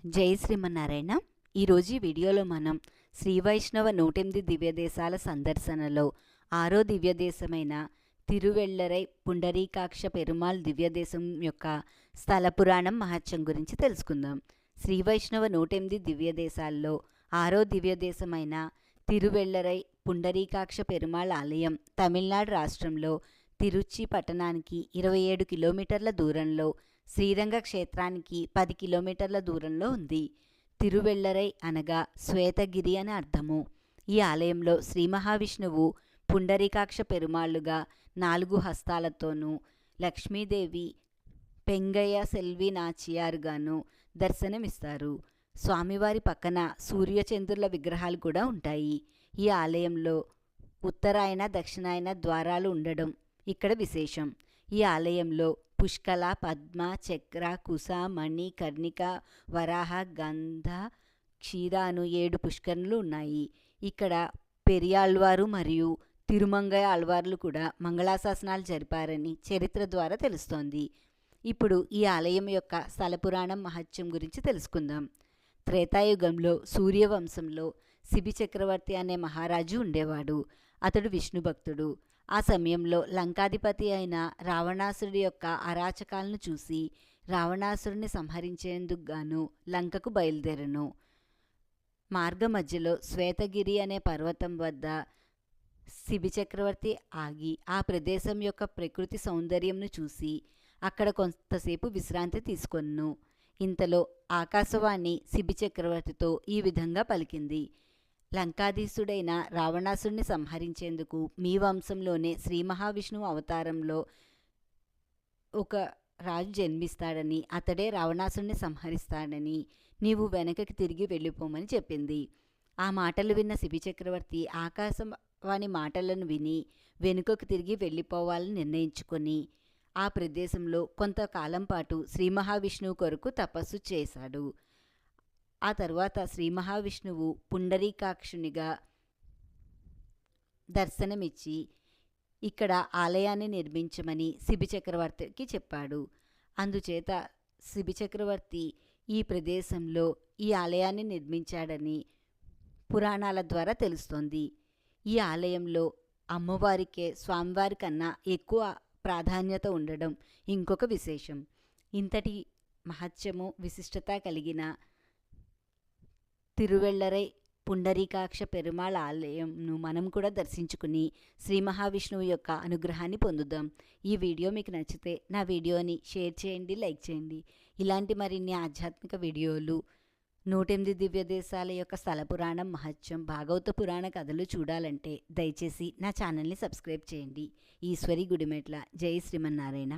జై శ్రీమన్నారాయణ. ఈరోజు ఈ వీడియోలో మనం శ్రీ వైష్ణవ 108 దివ్యదేశాల సందర్శనలో 6వ దివ్యదేశమైన తిరువెళ్ళరై పుండరీకాక్ష పెరుమాళ్ దివ్యదేశం యొక్క స్థల పురాణం మహత్యం గురించి తెలుసుకుందాం. శ్రీ వైష్ణవ 108 దివ్యదేశాల్లో 6వ దివ్యదేశమైన తిరువెళ్ళరై పుండరీకాక్ష పెరుమాళ్ ఆలయం తమిళనాడు రాష్ట్రంలో తిరుచి పట్టణానికి 27 కిలోమీటర్ల దూరంలో, శ్రీరంగ క్షేత్రానికి 10 కిలోమీటర్ల దూరంలో ఉంది. తిరువెళ్ళరై అనగా శ్వేతగిరి అని అర్థము. ఈ ఆలయంలో శ్రీ మహావిష్ణువు పుండరీకాక్ష పెరుమాళ్ళుగా 4 హస్తాలతోనూ, లక్ష్మీదేవి పెంగయ్య సెల్వి నాచియారుగాను దర్శనమిస్తారు. స్వామివారి పక్కన సూర్యచంద్రుల విగ్రహాలు కూడా ఉంటాయి. ఈ ఆలయంలో ఉత్తరాయణ దక్షిణాయన ద్వారాలు ఉండడం ఇక్కడ విశేషం. ఈ ఆలయంలో పుష్కల, పద్మ, చక్ర, కుశ, మణి, కర్ణిక, వరాహ, గంధ, క్షీర అను 7 పుష్కరులు ఉన్నాయి. ఇక్కడ పెరియాళ్వారు మరియు తిరుమంగయ్య ఆళ్వార్లు కూడా మంగళాశాసనాలు జరిపారని చరిత్ర ద్వారా తెలుస్తోంది. ఇప్పుడు ఈ ఆలయం యొక్క స్థల పురాణం మహత్యం గురించి తెలుసుకుందాం. త్రేతాయుగంలో సూర్యవంశంలో శిబి చక్రవర్తి అనే మహారాజు ఉండేవాడు. అతడు విష్ణు భక్తుడు. ఆ సమయంలో లంకాధిపతి అయిన రావణాసురుడి యొక్క అరాచకాలను చూసి రావణాసురుని సంహరించేందుకు గాను లంకకు బయలుదేరను. మార్గ మధ్యలో శ్వేతగిరి అనే పర్వతం వద్ద శిబి చక్రవర్తి ఆగి ఆ ప్రదేశం యొక్క ప్రకృతి సౌందర్యంను చూసి అక్కడ కొంతసేపు విశ్రాంతి తీసుకొన్ను. ఇంతలో ఆకాశవాణి శిబి చక్రవర్తితో ఈ విధంగా పలికింది: లంకాధీశుడైన రావణాసుడిని సంహరించేందుకు మీ వంశంలోనే శ్రీ మహావిష్ణువు అవతారంలో ఒక రాజు జన్మిస్తాడని, అతడే రావణాసుడిని సంహరిస్తాడని నీవు వెనకకి తిరిగి వెళ్ళిపోమని చెప్పింది. ఆ మాటలు విన్న శిబి చక్రవర్తి ఆకాశవాణి మాటలను విని వెనుకకు తిరిగి వెళ్ళిపోవాలని నిర్ణయించుకొని ఆ ప్రదేశంలో కొంతకాలం పాటు శ్రీ మహావిష్ణువు కొరకు తపస్సు చేశాడు. ఆ తర్వాత శ్రీ మహావిష్ణువు పుండరీకాక్షునిగా దర్శనమిచ్చి ఇక్కడ ఆలయాన్ని నిర్మించమని శిబి చక్రవర్తికి చెప్పాడు. అందుచేత శిబి చక్రవర్తి ఈ ప్రదేశంలో ఈ ఆలయాన్ని నిర్మించాడని పురాణాల ద్వారా తెలుస్తోంది. ఈ ఆలయంలో అమ్మవారికే స్వామివారి కన్నా ఎక్కువ ప్రాధాన్యత ఉండడం ఇంకొక విశేషం. ఇంతటి మహత్యము విశిష్టత కలిగిన తిరువెళ్ళరై పుండరీకాక్ష పెరుమాళ్ ఆలయంను మనం కూడా దర్శించుకుని శ్రీ మహావిష్ణువు యొక్క అనుగ్రహాన్ని పొందుదాం. ఈ వీడియో మీకు నచ్చితే నా వీడియోని షేర్ చేయండి, లైక్ చేయండి. ఇలాంటి మరిన్ని ఆధ్యాత్మిక వీడియోలు, 108 దివ్యదేశాల యొక్క స్థల పురాణం మహత్యం, భాగవత పురాణ కథలు చూడాలంటే దయచేసి నా ఛానల్ని సబ్స్క్రైబ్ చేయండి. ఈశ్వరి గుడిమెట్ల. జై శ్రీమన్నారాయణ.